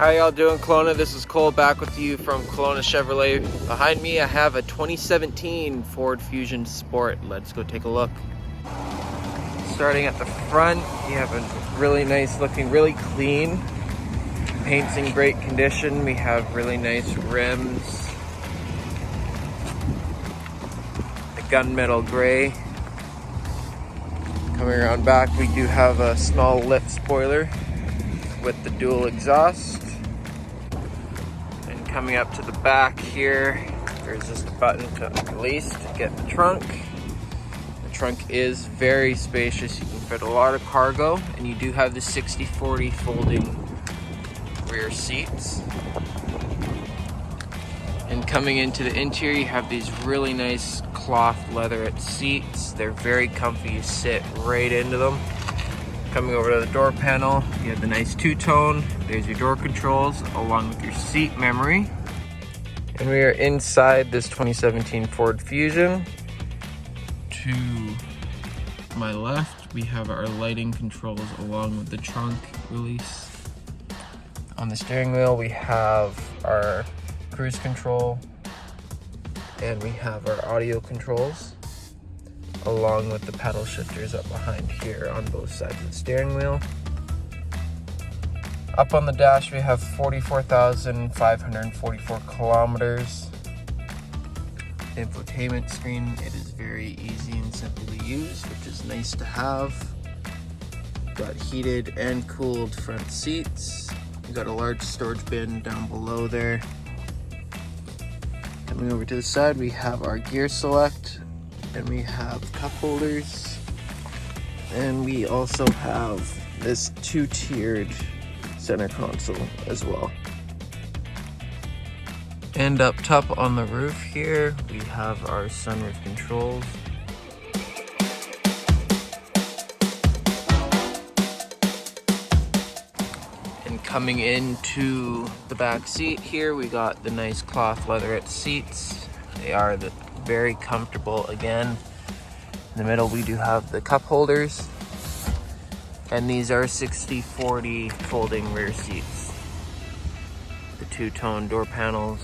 How y'all doing, Kelowna? This is Cole back with you from Kelowna Chevrolet. Behind me I have a 2017 Ford Fusion Sport. Let's go take a look. Starting at the front, you have a really nice looking, really clean. Paint's in great condition. We have really nice rims. A gunmetal gray. Coming around back, we do have a small lift spoiler with the dual exhaust. And coming up to the back here, there's just a button to release to get the trunk. The trunk is very spacious. You can fit a lot of cargo, and you do have the 60/40 folding rear seats. And coming into the interior, you have these really nice cloth leatherette seats. They're very comfy. You sit right into them. Coming over to the door panel, you have the nice two-tone. There's your door controls along with your seat memory. And we are inside this 2017 Ford Fusion. To my left, we have our lighting controls along with the trunk release. On the steering wheel, we have our cruise control and we have our audio controls, along with the paddle shifters up behind here on both sides of the steering wheel. Up on the dash, we have 44,544 kilometers. The infotainment screen, it is very easy and simple to use, which is nice to have. Got heated and cooled front seats. We got a large storage bin down below there. Coming over to the side, we have our gear select, and we have cup holders, and we also have this two-tiered center console as well. And up top on the roof here, we have our sunroof controls. And coming into the back seat here, we got the nice cloth leatherette seats. They are very comfortable again. In the middle, we do have the cup holders, and these are 60/40 folding rear seats. The two-tone door panels.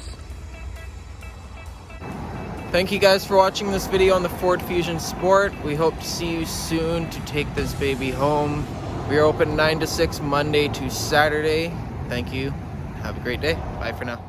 Thank you guys for watching this video on the Ford Fusion Sport. We hope to see you soon to take this baby home. We are open 9 to 6 Monday to Saturday. Thank you. Have a great day. Bye for now.